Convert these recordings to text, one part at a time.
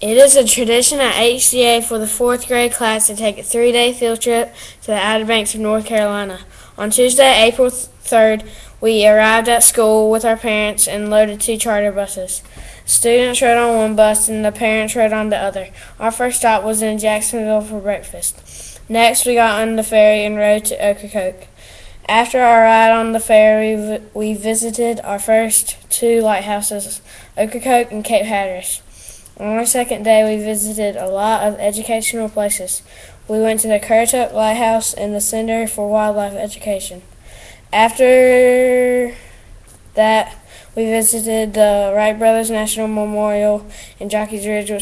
It is a tradition at HCA for the fourth grade class to take a 3-day field trip to the Outer Banks of North Carolina. On Tuesday, April 3rd, we arrived at school with our parents and loaded 2 charter buses. Students rode on one bus and the parents rode on the other. Our first stop was in Jacksonville for breakfast. Next, we got on the ferry and rode to Ocracoke. After our ride on the ferry, we visited our first 2 lighthouses, Ocracoke and Cape Hatteras. On our second day, we visited a lot of educational places. We went to the Currituck Lighthouse and the Center for Wildlife Education. After that, we visited the Wright Brothers National Memorial in Jockey's Ridge,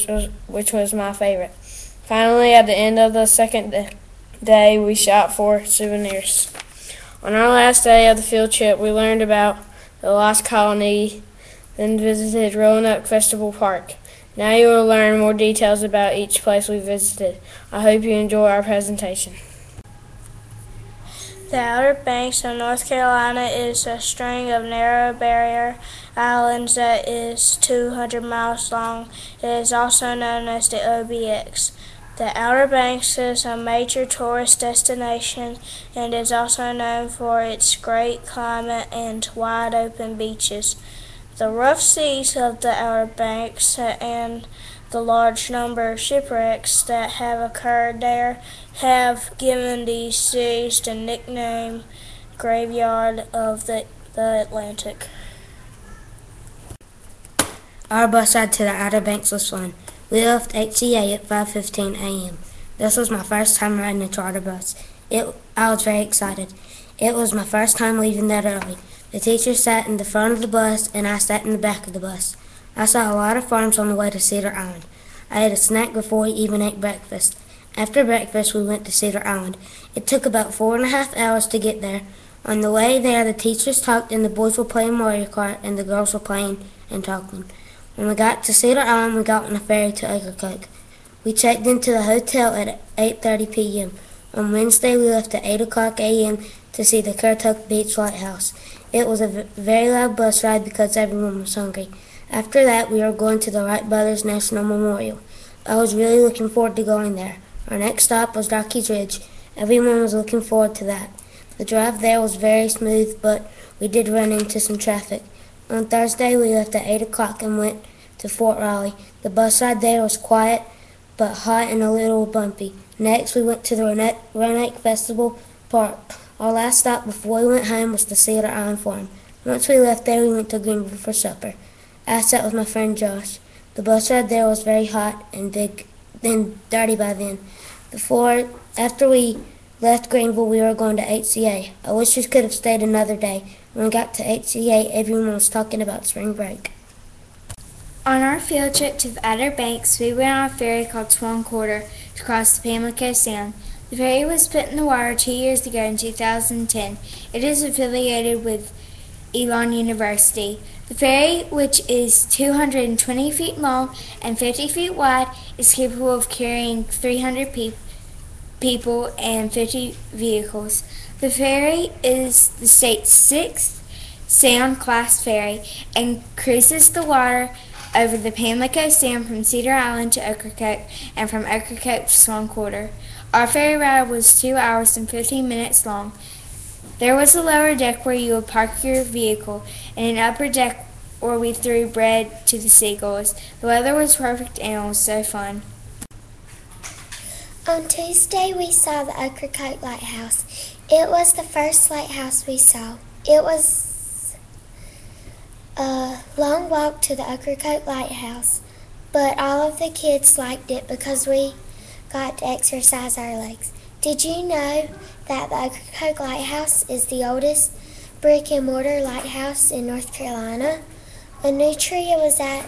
which was my favorite. Finally, at the end of the second day, we shopped for souvenirs. On our last day of the field trip, we learned about the Lost Colony, then visited Roanoke Festival Park. Now you will learn more details about each place we visited. I hope you enjoy our presentation. The Outer Banks of North Carolina is a string of narrow barrier islands that is 200 miles long. It is also known as the OBX. The Outer Banks is a major tourist destination and is also known for its great climate and wide open beaches. The rough seas of the Outer Banks and the large number of shipwrecks that have occurred there have given these seas the nickname Graveyard of the Atlantic. Our bus ride to the Outer Banks was fun. We left HCA at 5:15 a.m. This was my first time riding a charter bus. I was very excited. It was my first time leaving that early. The teacher sat in the front of the bus, and I sat in the back of the bus. I saw a lot of farms on the way to Cedar Island. I ate a snack before we even ate breakfast. After breakfast, we went to Cedar Island. It took about 4.5 hours to get there. On the way there, the teachers talked, and the boys were playing Mario Kart, and the girls were playing and talking. When we got to Cedar Island, we got on a ferry to Ocracoke. We checked into the hotel at 8:30 p.m. On Wednesday, we left at 8 o'clock a.m. to see the Currituck Beach Lighthouse. It was a very loud bus ride because everyone was hungry. After that, we were going to the Wright Brothers National Memorial. I was really looking forward to going there. Our next stop was Jockey's Ridge. Everyone was looking forward to that. The drive there was very smooth, but we did run into some traffic. On Thursday, we left at 8 o'clock and went to Fort Riley. The bus ride there was quiet, but hot and a little bumpy. Next, we went to the Roanoke Festival Park. Our last stop before we went home was the Cedar Island Farm. Once we left there, we went to Greenville for supper. I sat with my friend Josh. The bus ride there was very hot and big, then dirty by then. After we left Greenville, we were going to HCA. I wish we could have stayed another day. When we got to HCA, everyone was talking about spring break. On our field trip to the Outer Banks, we went on a ferry called Swan Quarter to cross the Pamlico Sound. The ferry was put in the water 2 years ago in 2010. It is affiliated with Elon University. The ferry, which is 220 feet long and 50 feet wide, is capable of carrying 300 people and 50 vehicles. The ferry is the state's 6th Sound class ferry and cruises the water over the Pamlico Sound from Cedar Island to Ocracoke and from Ocracoke to Swan Quarter. Our ferry ride was 2 hours and 15 minutes long. There was a lower deck where you would park your vehicle and an upper deck where we threw bread to the seagulls. The weather was perfect and it was so fun. On Tuesday, we saw the Ocracoke Lighthouse. It was the first lighthouse we saw. It was a long walk to the Ocracoke Lighthouse, but all of the kids liked it because we got to exercise our legs. Did you know that the Ocracoke Lighthouse is the oldest brick-and-mortar lighthouse in North Carolina? A nutria was at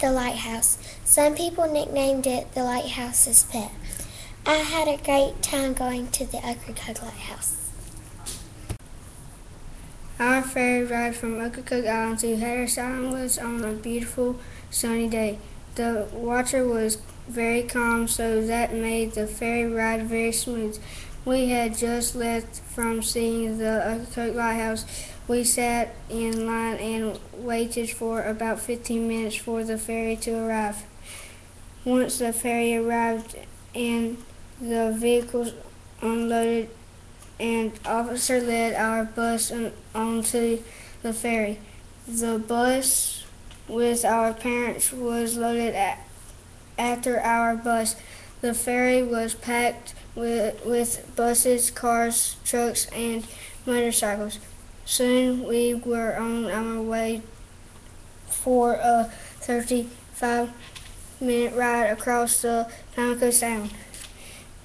the lighthouse. Some people nicknamed it the lighthouse's pet. I had a great time going to the Ocracoke Lighthouse. Our ferry ride from Ocracoke Island to Hatteras Island was on a beautiful sunny day. The water was very calm, so that made the ferry ride very smooth. We had just left from seeing the Ocracoke Lighthouse. We sat in line and waited for about 15 minutes for the ferry to arrive. Once the ferry arrived and the vehicles unloaded, an officer led our bus onto the ferry. The bus with our parents was loaded after our bus. The ferry was packed with buses, cars, trucks, and motorcycles. Soon we were on our way for a 35-minute ride across the Pamlico Sound.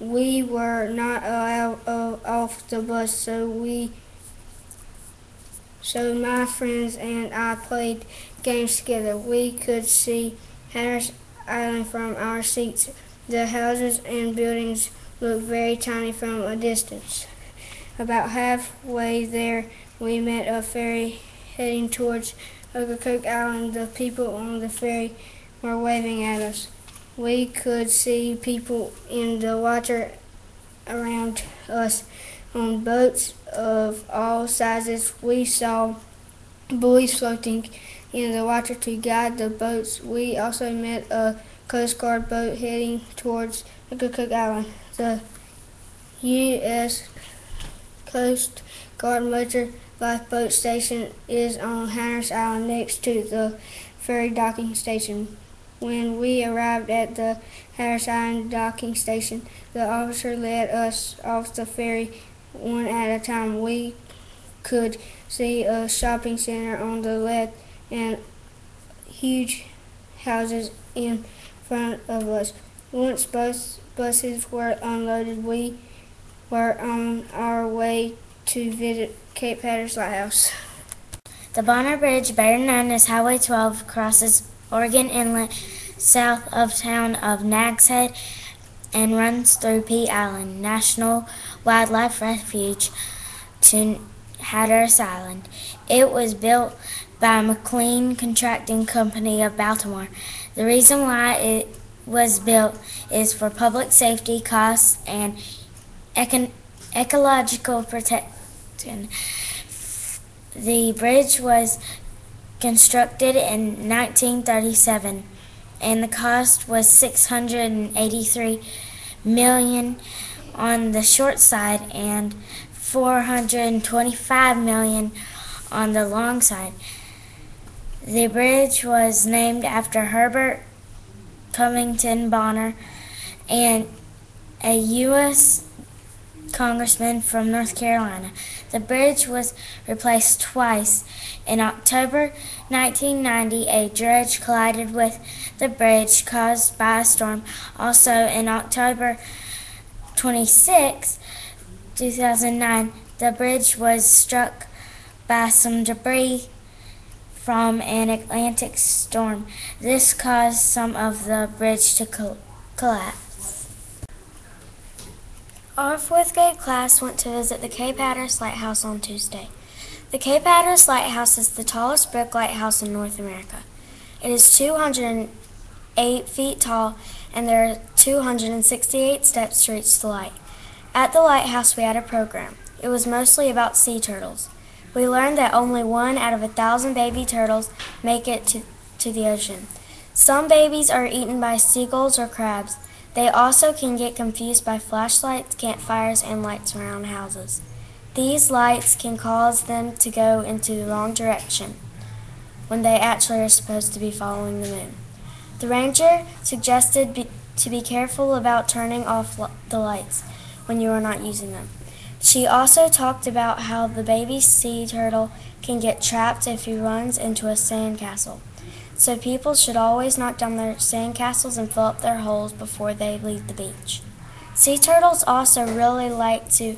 We were not allowed off the bus, so my friends and I played games together. We could see Hatteras Island from our seats. The houses and buildings looked very tiny from a distance. About halfway there, we met a ferry heading towards Ocracoke Island. The people on the ferry were waving at us. We could see people in the water around us. On boats of all sizes, we saw buoys floating in the water to guide the boats. We also met a Coast Guard boat heading towards Ocracoke Island. The U.S. Coast Guard Motor Lifeboat Station is on Hatteras Island next to the ferry docking station. When we arrived at the Hatteras Island docking station, the officer led us off the ferry one at a time. We could see a shopping center on the left and huge houses in front of us. Once buses were unloaded, we were on our way to visit Cape Hatteras Lighthouse. The Bonner Bridge, better known as Highway 12, crosses Oregon Inlet south of town of Nags Head and runs through Pea Island National Wildlife Refuge to Hatteras Island. It was built by McLean Contracting Company of Baltimore. The reason why it was built is for public safety, costs, and ecological protection. The bridge was constructed in 1937, and the cost was $683 million on the short side and $425 million on the long side. The bridge was named after Herbert Covington Bonner, and a U.S. congressman from North Carolina. The bridge was replaced twice. In October 1990, a dredge collided with the bridge caused by a storm. Also, in October 26, 2009, the bridge was struck by some debris from an Atlantic storm. This caused some of the bridge to collapse. Our 4th grade class went to visit the Cape Hatteras Lighthouse on Tuesday. The Cape Hatteras Lighthouse is the tallest brick lighthouse in North America. It is 208 feet tall, and there are 268 steps to reach the light. At the lighthouse, we had a program. It was mostly about sea turtles. We learned that only 1 out of 1,000 baby turtles make it to the ocean. Some babies are eaten by seagulls or crabs. They also can get confused by flashlights, campfires, and lights around houses. These lights can cause them to go into the wrong direction when they actually are supposed to be following the moon. The ranger suggested to be careful about turning off the lights when you are not using them. She also talked about how the baby sea turtle can get trapped if he runs into a sandcastle. So people should always knock down their sandcastles and fill up their holes before they leave the beach. Sea turtles also really like to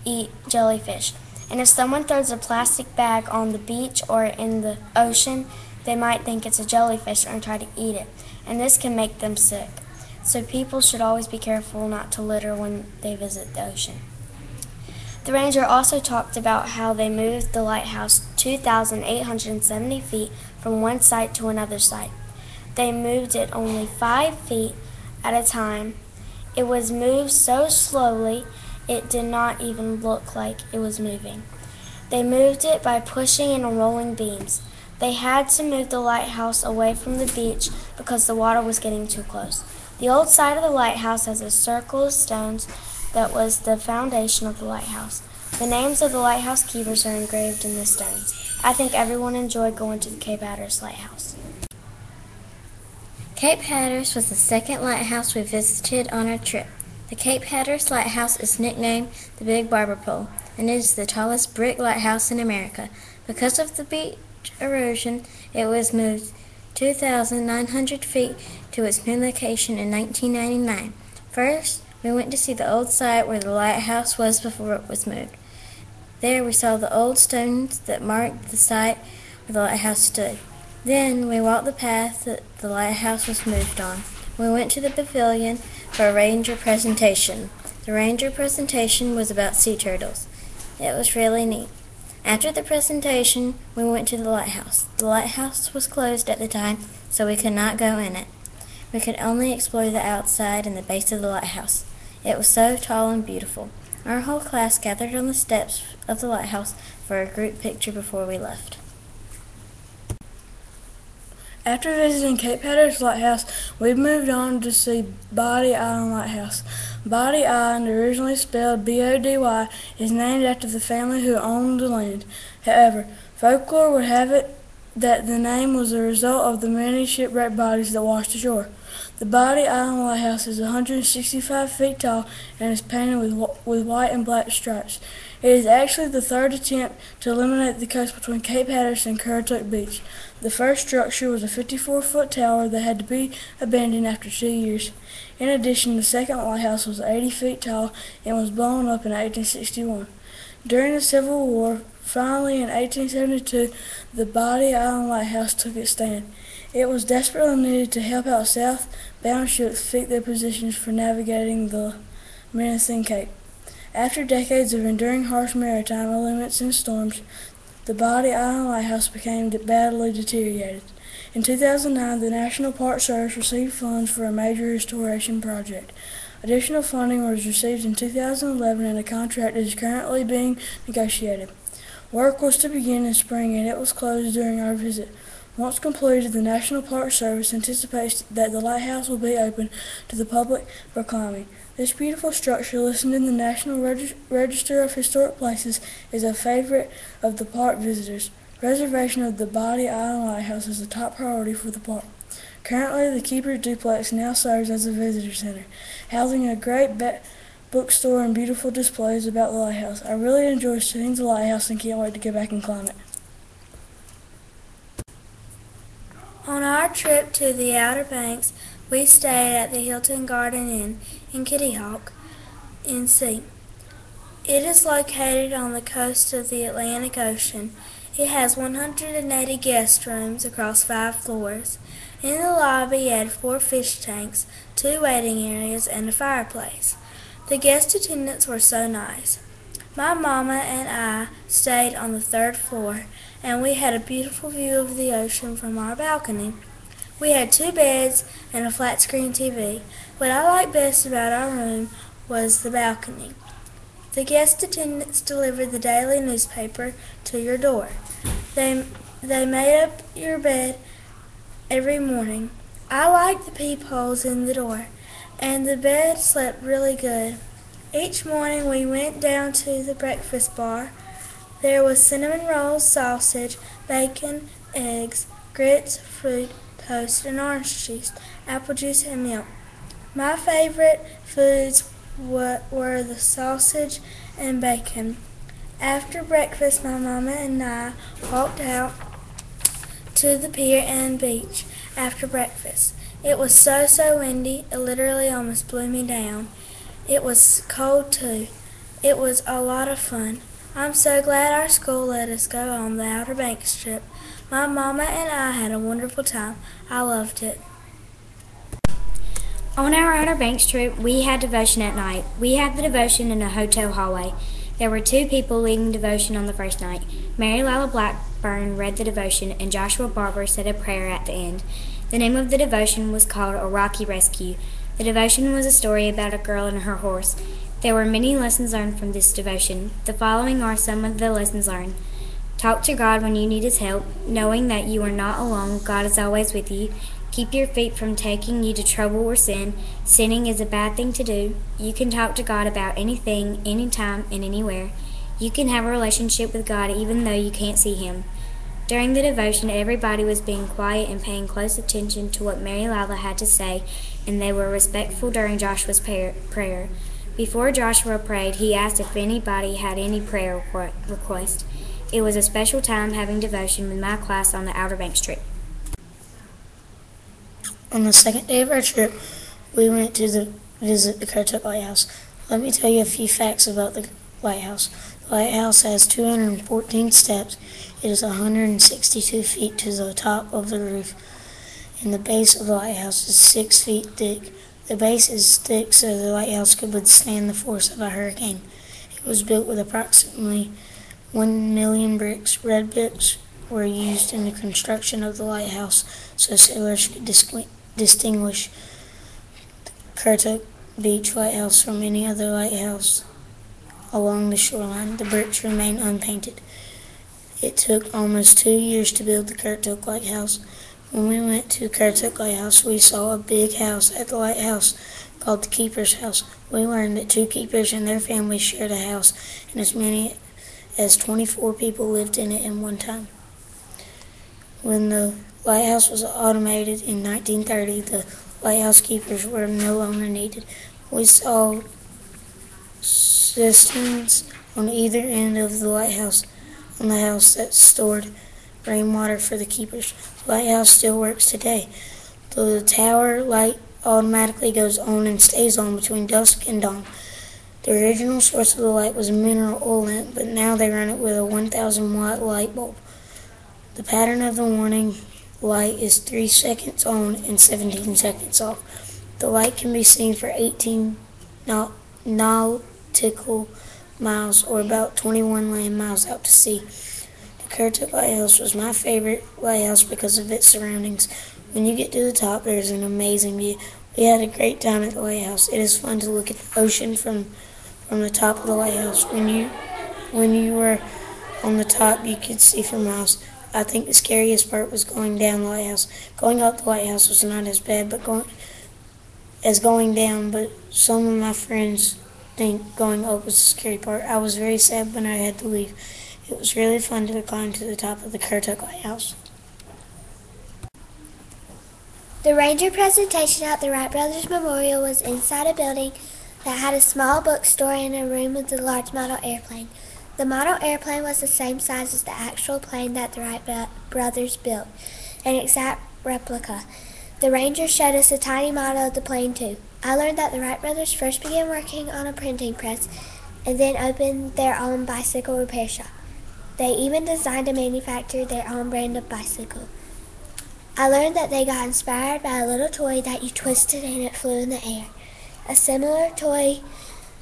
eat jellyfish, and if someone throws a plastic bag on the beach or in the ocean, they might think it's a jellyfish and try to eat it, and this can make them sick. So people should always be careful not to litter when they visit the ocean. The ranger also talked about how they moved the lighthouse 2,870 feet from one site to another site. They moved it only 5 feet at a time. It was moved so slowly it did not even look like it was moving. They moved it by pushing and rolling beams. They had to move the lighthouse away from the beach because the water was getting too close. The old side of the lighthouse has a circle of stones that was the foundation of the lighthouse. The names of the lighthouse keepers are engraved in the stones. I think everyone enjoyed going to the Cape Hatteras Lighthouse. Cape Hatteras was the second lighthouse we visited on our trip. The Cape Hatteras Lighthouse is nicknamed the Big Barber Pole, and it is the tallest brick lighthouse in America. Because of the beach erosion, it was moved 2,900 feet to its new location in 1999. First, we went to see the old site where the lighthouse was before it was moved. There we saw the old stones that marked the site where the lighthouse stood. Then we walked the path that the lighthouse was moved on. We went to the pavilion for a ranger presentation. The ranger presentation was about sea turtles. It was really neat. After the presentation, we went to the lighthouse. The lighthouse was closed at the time, so we could not go in it. We could only explore the outside and the base of the lighthouse. It was so tall and beautiful. Our whole class gathered on the steps of the lighthouse for a group picture before we left. After visiting Cape Hatteras Lighthouse, we moved on to see Body Island Lighthouse. Body Island, originally spelled B-O-D-Y, is named after the family who owned the land. However, folklore would have it that the name was a result of the many shipwrecked bodies that washed ashore. The Body Island Lighthouse is 165 feet tall and is painted with white and black stripes. It is actually the third attempt to eliminate the coast between Cape Hatteras and Currituck Beach. The first structure was a 54-foot tower that had to be abandoned after 2 years. In addition, the second lighthouse was 80 feet tall and was blown up in 1861. During the Civil War, finally in 1872, the Body Island Lighthouse took its stand. It was desperately needed to help out southbound ships fit their positions for navigating the menacing Cape. After decades of enduring harsh maritime elements and storms, the Body Island Lighthouse became badly deteriorated. In 2009, the National Park Service received funds for a major restoration project. Additional funding was received in 2011 and a contract is currently being negotiated. Work was to begin in spring and it was closed during our visit. Once completed, the National Park Service anticipates that the lighthouse will be open to the public for climbing. This beautiful structure, listed in the National Register of Historic Places, is a favorite of the park visitors. Preservation of the Body Island Lighthouse is a top priority for the park. Currently, the Keeper's Duplex now serves as a visitor center, housing a great bookstore and beautiful displays about the lighthouse. I really enjoy seeing the lighthouse and can't wait to get back and climb it. On our trip to the Outer Banks, we stayed at the Hilton Garden Inn in Kitty Hawk, NC. It is located on the coast of the Atlantic Ocean. It has 180 guest rooms across 5 floors. In the lobby, it had 4 fish tanks, 2 waiting areas, and a fireplace. The guest attendants were so nice. My mama and I stayed on the 3rd floor, and we had a beautiful view of the ocean from our balcony. We had 2 beds and a flat-screen TV. What I liked best about our room was the balcony. The guest attendants delivered the daily newspaper to your door. They made up your bed every morning. I liked the peepholes in the door, and the bed slept really good. Each morning we went down to the breakfast bar. There was cinnamon rolls, sausage, bacon, eggs, grits, fruit, toast, and orange juice, apple juice, and milk. My favorite foods were the sausage and bacon. After breakfast, my mama and I walked out to the pier and beach after breakfast. It was so windy, it literally almost blew me down. It was cold too. It was a lot of fun. I'm so glad our school let us go on the Outer Banks trip. My mama and I had a wonderful time. I loved it. On our Outer Banks trip, we had devotion at night. We had the devotion in a hotel hallway. There were 2 people leading devotion on the first night. Mary Lila Blackburn read the devotion, and Joshua Barber said a prayer at the end. The name of the devotion was called A Rocky Rescue. The devotion was a story about a girl and her horse. There were many lessons learned from this devotion. The following are some of the lessons learned. Talk to God when you need His help, knowing that you are not alone. God is always with you. keep your feet from taking you to trouble or sin. Sinning is a bad thing to do. You can talk to God about anything, anytime, and anywhere. You can have a relationship with God even though you can't see Him. During the devotion, everybody was being quiet and paying close attention to what Mary Lila had to say, and they were respectful during Joshua's prayer. Before Joshua prayed, he asked if anybody had any prayer request. It was a special time having devotion with my class on the Outer Banks trip. On the second day of our trip, we went to visit the Currituck Lighthouse. Let me tell you a few facts about the lighthouse. The lighthouse has 214 steps. It is 162 feet to the top of the roof, and the base of the lighthouse is 6 feet thick. The base is thick so the lighthouse could withstand the force of a hurricane. It was built with approximately 1 million bricks. Red bricks were used in the construction of the lighthouse so sailors could distinguish the Currituck Beach Lighthouse from any other lighthouse along the shoreline. The bricks remain unpainted. It took almost 2 years to build the Currituck Lighthouse. When we went to Currituck Lighthouse, we saw a big house at the lighthouse called the Keeper's House. We learned that 2 keepers and their families shared a house, and as many as 24 people lived in it at one time. When the lighthouse was automated in 1930, the lighthouse keepers were no longer needed. We saw cisterns on either end of the lighthouse on the house that stored rainwater for the keepers. The lighthouse still works today. The tower light automatically goes on and stays on between dusk and dawn. The original source of the light was a mineral oil lamp, but now they run it with a 1,000-watt light bulb. The pattern of the warning light is 3 seconds on and 17 seconds off. The light can be seen for 18 nautical miles, or about 21 land miles out to sea. The Currituck Lighthouse was my favorite lighthouse because of its surroundings. When you get to the top, there is an amazing view. We had a great time at the lighthouse. It is fun to look at the ocean from the top of the lighthouse. When you were on the top, you could see for miles. I think the scariest part was going down the lighthouse. Going up the lighthouse was not as bad as going down, but some of my friends think going up was the scary part. I was very sad when I had to leave. It was really fun to climb to the top of the Currituck Lighthouse. The Ranger presentation at the Wright Brothers Memorial was inside a building that had a small bookstore and a room with a large model airplane. The model airplane was the same size as the actual plane that the Wright brothers built, an exact replica. The Ranger showed us a tiny model of the plane too. I learned that the Wright brothers first began working on a printing press and then opened their own bicycle repair shop. They even designed and manufactured their own brand of bicycle. I learned that they got inspired by a little toy that you twisted and it flew in the air. A similar toy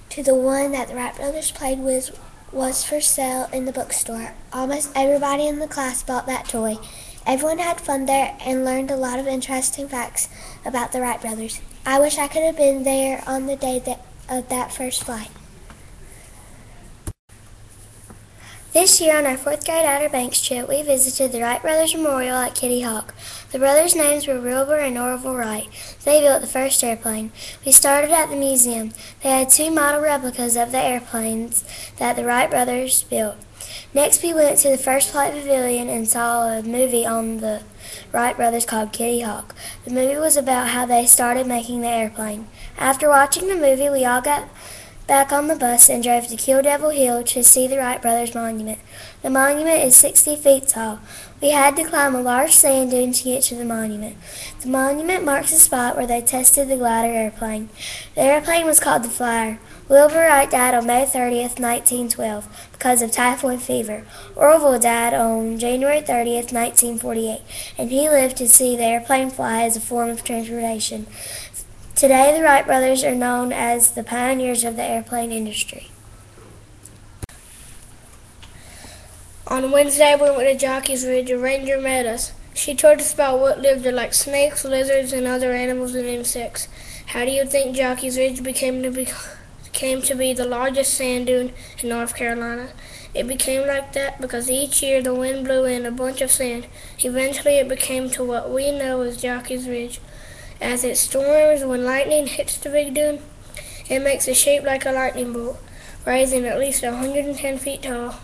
to the one that the Wright brothers played with was for sale in the bookstore. Almost everybody in the class bought that toy. Everyone had fun there and learned a lot of interesting facts about the Wright brothers. I wish I could have been there on the day of that first flight. This year on our 4th grade Outer Banks trip, we visited the Wright Brothers Memorial at Kitty Hawk. The brothers' names were Wilbur and Orville Wright. They built the first airplane. We started at the museum. They had 2 model replicas of the airplanes that the Wright brothers built. Next, we went to the First Flight Pavilion and saw a movie on the Wright brothers called Kitty Hawk. The movie was about how they started making the airplane. After watching the movie, we all got back on the bus and drove to Kill Devil Hill to see the Wright brothers monument. The monument is 60 feet tall. We had to climb a large sand dune to get to the monument. The monument marks the spot where they tested the glider airplane. The airplane was called the Flyer. Wilbur Wright died on May 30th, 1912 because of typhoid fever. Orville died on January 30th, 1948, and he lived to see the airplane fly as a form of transportation. Today, the Wright brothers are known as the pioneers of the airplane industry. On Wednesday, we went to Jockey's Ridge. A ranger met us. She told us about what lived there, like snakes, lizards, and other animals and insects. How do you think Jockey's Ridge came to be the largest sand dune in North Carolina? It became like that because each year the wind blew in a bunch of sand. Eventually it became to what we know as Jockey's Ridge. As it storms, when lightning hits the big dune, it makes a shape like a lightning bolt, rising at least 110 feet tall.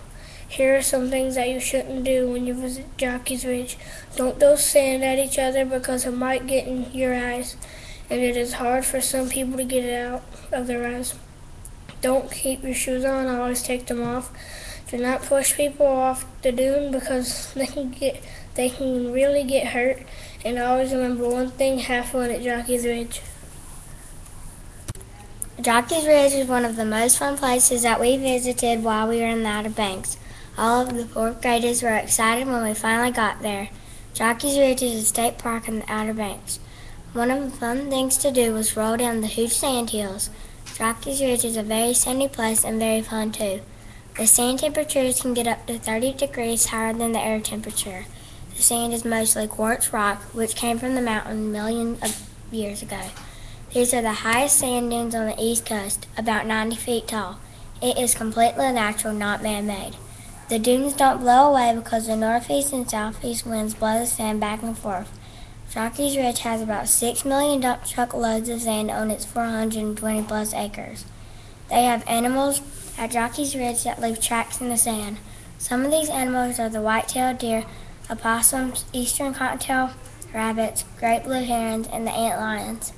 Here are some things that you shouldn't do when you visit Jockey's Ridge. Don't throw sand at each other because it might get in your eyes, and it is hard for some people to get it out of their eyes. Don't keep your shoes on, always take them off. Do not push people off the dune because they can really get hurt. And always remember one thing, have fun at Jockey's Ridge. Jockey's Ridge is one of the most fun places that we visited while we were in the Outer Banks. All of the fourth graders were excited when we finally got there. Jockey's Ridge is a state park in the Outer Banks. One of the fun things to do was roll down the huge sand hills. Jockey's Ridge is a very sandy place and very fun too. The sand temperatures can get up to 30 degrees higher than the air temperature. The sand is mostly quartz rock, which came from the mountain millions of years ago. These are the highest sand dunes on the East Coast, about 90 feet tall. It is completely natural, not man-made. The dunes don't blow away because the northeast and southeast winds blow the sand back and forth. Jockey's Ridge has about 6 million dump truck loads of sand on its 420 plus acres. They have animals at Jockey's Ridge that leave tracks in the sand. Some of these animals are the white-tailed deer, opossums, eastern cottontail rabbits, great blue herons, and the antlions.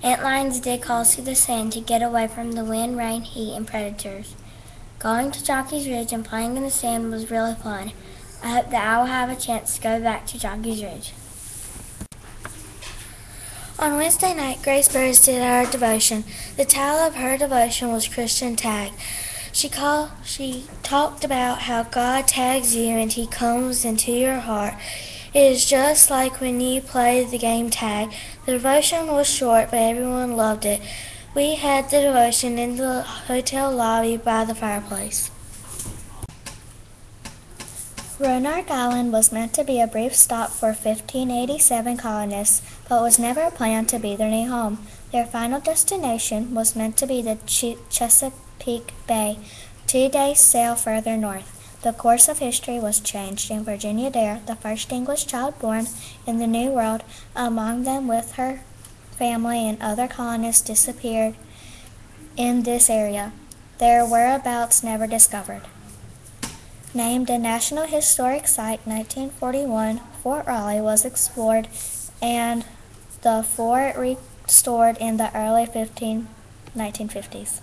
Antlions dig holes through the sand to get away from the wind, rain, heat, and predators. Going to Jockey's Ridge and playing in the sand was really fun. I hope that I will have a chance to go back to Jockey's Ridge. On Wednesday night, Grace Burris did our devotion. The title of her devotion was Christian Tag. She talked about how God tags you and He comes into your heart. It is just like when you play the game tag. The devotion was short, but everyone loved it. We had the devotion in the hotel lobby by the fireplace. Roanoke Island was meant to be a brief stop for 1587 colonists, but was never planned to be their new home. Their final destination was meant to be the Chesapeake Bay, 2 days' sail further north. The course of history was changed, and Virginia Dare, the first English child born in the New World, among them with her family and other colonists, disappeared in this area. Their whereabouts never discovered. Named a National Historic Site in 1941, Fort Raleigh was explored and the fort restored in the early 1950s.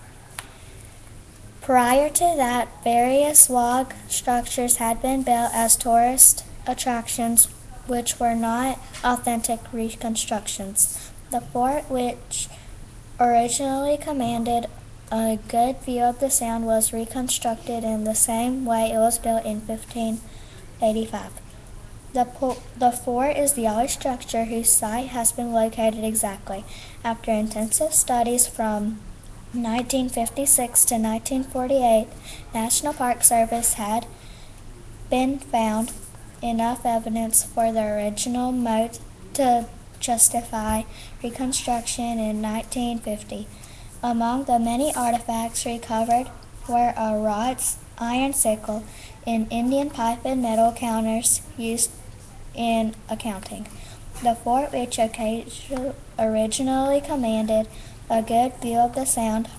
Prior to that, various log structures had been built as tourist attractions which were not authentic reconstructions. The fort, which originally commanded a good view of the Sound, was reconstructed in the same way it was built in 1585. The fort is the only structure whose site has been located exactly. After intensive studies from 1956 to 1948, National Park Service had been found enough evidence for the original moat to justify reconstruction in 1950. Among the many artifacts recovered were a wrought iron sickle and Indian pipe and metal counters used in accounting. The fort, which originally commanded a good view of the Sound,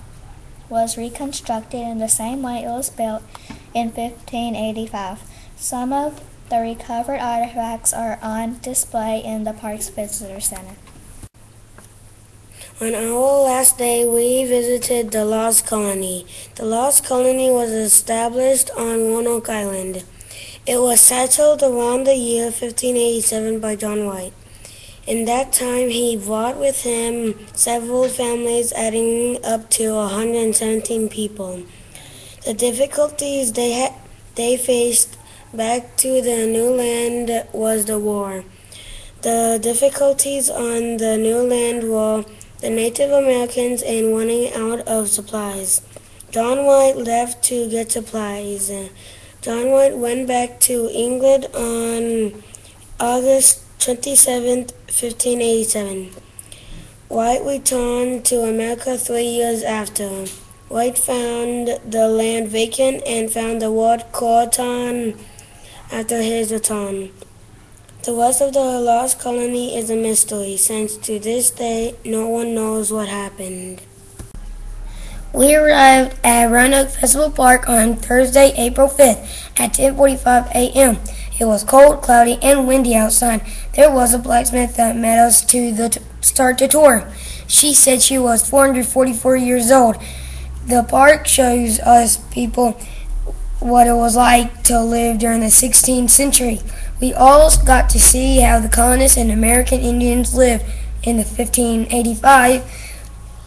was reconstructed in the same way it was built in 1585. Some of the recovered artifacts are on display in the park's visitor center. On our last day, we visited the Lost Colony. The Lost Colony was established on Roanoke Island. It was settled around the year 1587 by John White. In that time, he brought with him several families, adding up to 117 people. The difficulties they faced back to the new land was the war. The difficulties on the new land were the Native Americans and running out of supplies. John White left to get supplies. John White went back to England on August 27, 1587. White returned to America 3 years after. White found the land vacant and found the word Croatan after his return. The rest of the lost colony is a mystery, since to this day no one knows what happened. We arrived at Roanoke Festival Park on Thursday, April 5th at 10:45 a.m. It was cold, cloudy, and windy outside. There was a blacksmith that met us to start the tour. She said she was 444 years old. The park shows us people what it was like to live during the 16th century. We all got to see how the colonists and American Indians lived in the 1585.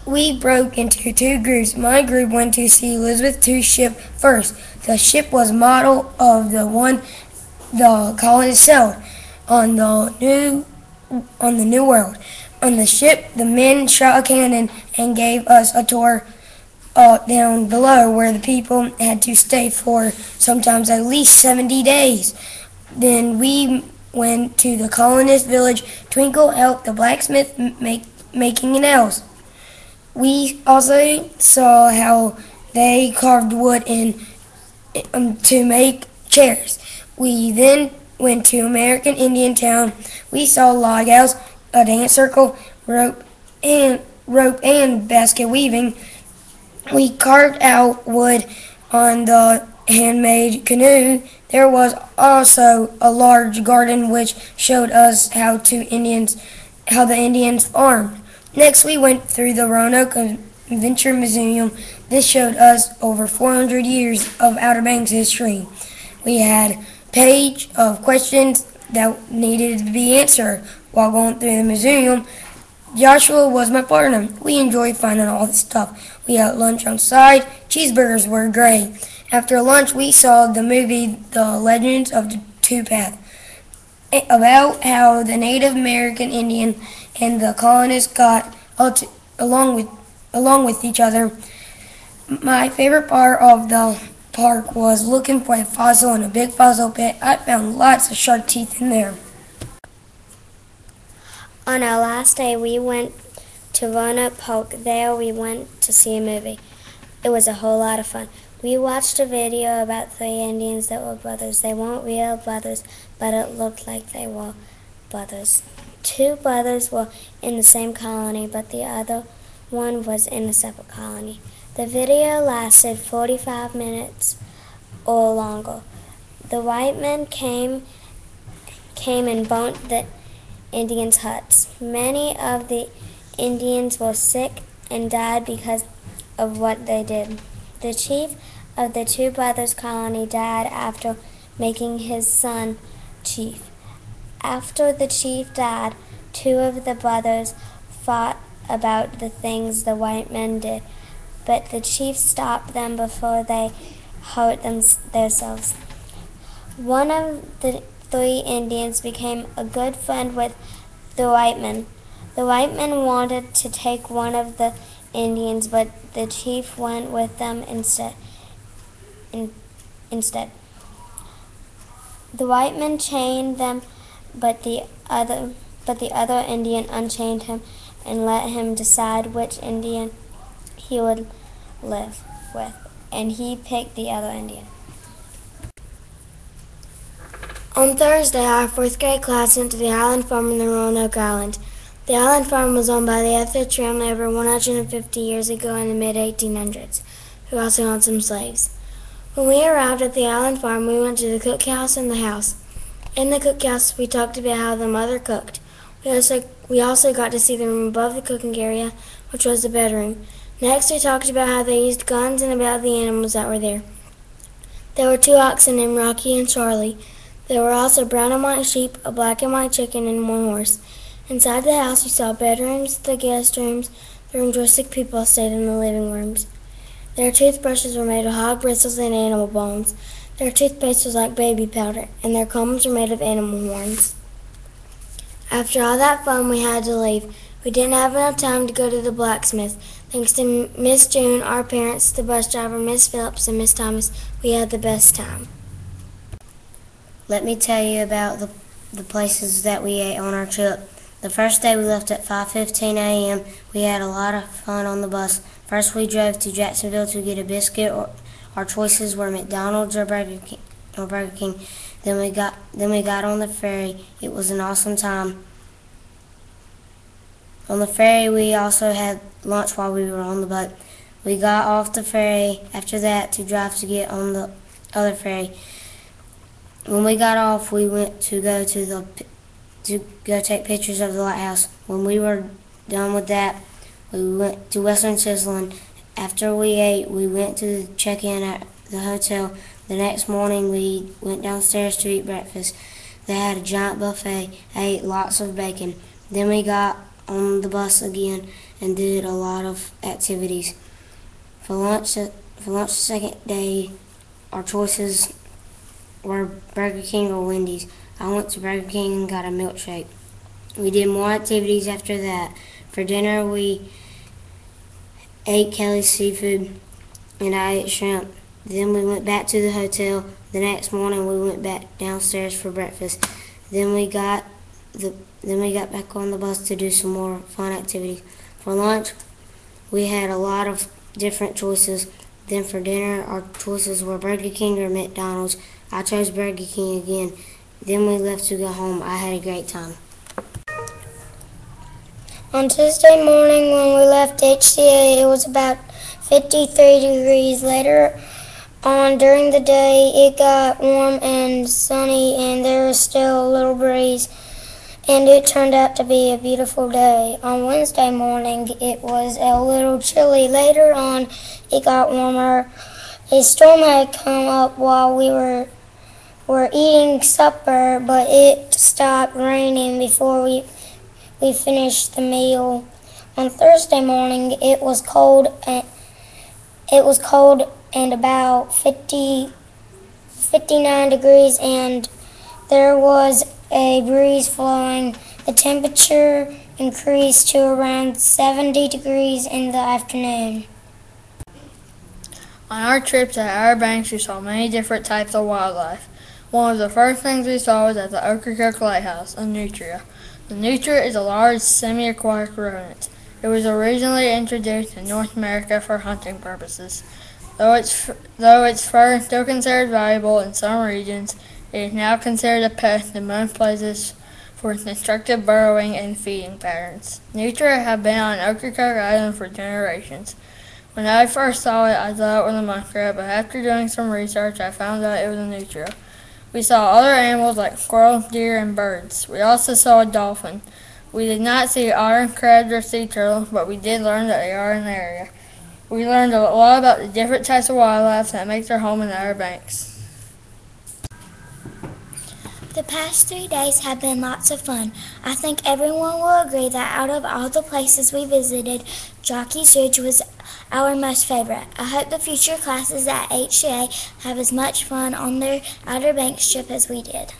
We broke into two groups. My group went to see Elizabeth II's ship first. The ship was a model of the one the colonists sailed on the New World. On the ship, the men shot a cannon and gave us a tour down below, where the people had to stay for sometimes at least 70 days. Then we went to the colonist village. Twinkle helped the blacksmith making nails. We also saw how they carved wood to make chairs. We then went to American Indian Town. We saw log house, a dance circle, rope and basket weaving. We carved out wood on the handmade canoe. There was also a large garden which showed us how the Indians farmed. Next, we went through the Roanoke Adventure Museum. This showed us over 400 years of Outer Banks history. We had a page of questions that needed to be answered while going through the museum. Joshua was my partner. We enjoyed finding all this stuff. We had lunch outside. Cheeseburgers were great. After lunch, we saw the movie The Legends of the Two Paths, about how the Native American Indian and the colonists got along with each other. My favorite part of the park was looking for a fossil in a big fossil pit. I found lots of shark teeth in there. On our last day, we went to Roanoke Park. There we went to see a movie. It was a whole lot of fun. We watched a video about 3 Indians that were brothers. They weren't real brothers, but it looked like they were brothers. 2 brothers were in the same colony, but the other one was in a separate colony. The video lasted 45 minutes or longer. The white men came and burnt the Indians' huts. Many of the Indians were sick and died because of what they did. The chief of the 2 brothers' colony died after making his son chief. After the chief died, 2 of the brothers fought about the things the white men did, but the chief stopped them before they hurt themselves. One of the 3 Indians became a good friend with the white men. The white men wanted to take one of the Indians, but the chief went with them instead. The white men chained them, but the other Indian unchained him and let him decide which Indian he would live with, and he picked the other Indian. On Thursday, our 4th grade class went to the Island Farm in the Roanoke Island. The Island Farm was owned by the Etheridge family over 150 years ago in the mid-1800s, who also owned some slaves. When we arrived at the Island Farm, we went to the cookhouse and the house. In the cookhouse, we talked about how the mother cooked. We also got to see the room above the cooking area, which was the bedroom. Next, we talked about how they used guns and about the animals that were there. There were 2 oxen named Rocky and Charlie. There were also brown and white sheep, a black and white chicken, and 1 horse. Inside the house, we saw bedrooms, the guest rooms, the rooms where sick people stayed, in the living rooms. Their toothbrushes were made of hog bristles and animal bones. Their toothpaste was like baby powder, and their combs were made of animal horns. After all that fun, we had to leave. We didn't have enough time to go to the blacksmith. Thanks to Miss June, our parents, the bus driver, Miss Phillips, and Miss Thomas, we had the best time. Let me tell you about the places that we ate on our trip. The first day we left at 5:15 a.m. We had a lot of fun on the bus. First we drove to Jacksonville to get a biscuit. Our choices were McDonald's or Burger King. Then we got on the ferry. It was an awesome time. On the ferry we also had lunch while we were on the boat. We got off the ferry after that to drive to get on the other ferry. When we got off, we went to go take pictures of the lighthouse. When we were done with that, we went to Western Sizzling. After we ate, we went to check in at the hotel. The next morning, we went downstairs to eat breakfast. They had a giant buffet. I ate lots of bacon. Then we got on the bus again and did a lot of activities. For lunch the second day, our choices were Burger King or Wendy's. I went to Burger King and got a milkshake. We did more activities after that. For dinner, we ate Kelly's seafood and I ate shrimp. Then we went back to the hotel. The next morning, we went back downstairs for breakfast. Then we got back on the bus to do some more fun activities. For lunch, we had a lot of different choices. Then for dinner, our choices were Burger King or McDonald's. I chose Burger King again. Then we left to go home. I had a great time. On Tuesday morning when we left HCA, it was about 53 degrees. Later on during the day, it got warm and sunny, and there was still a little breeze, and it turned out to be a beautiful day. On Wednesday morning, it was a little chilly. Later on, it got warmer. A storm had come up while we were eating supper, but it stopped raining before we finished the meal. On Thursday morning, it was cold and about 59 degrees, and there was a breeze flowing. The temperature increased to around 70 degrees in the afternoon. On our trip to Outer Banks, we saw many different types of wildlife. One of the first things we saw was at the Ocracoke Lighthouse, a nutria. The nutria is a large semi-aquatic rodent. It was originally introduced in North America for hunting purposes. Though its fur is still considered valuable in some regions, it is now considered a pest in most places for its instructive burrowing and feeding patterns. Nutria have been on Ocracoke Island for generations. When I first saw it, I thought it was a muskrat, but after doing some research, I found out it was a nutria. We saw other animals like squirrels, deer, and birds. We also saw a dolphin. We did not see otter, crabs, or sea turtles, but we did learn that they are in the area. We learned a lot about the different types of wildlife that make their home in the Outer Banks. The past 3 days have been lots of fun. I think everyone will agree that out of all the places we visited, Jockey's Ridge was our most favorite. I hope the future classes at HCA have as much fun on their Outer Banks trip as we did.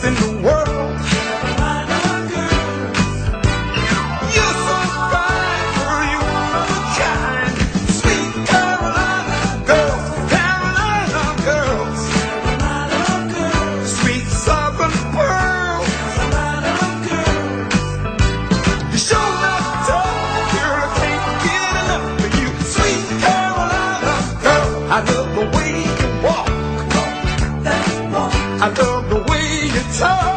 In the world, you're so fine, girl, you one of a kind. Sweet Carolina girls, sweet southern pearl. You show enough tough, girl, I can't get enough of you. Sweet Carolina girl, I love the way you walk, I love the way you talk.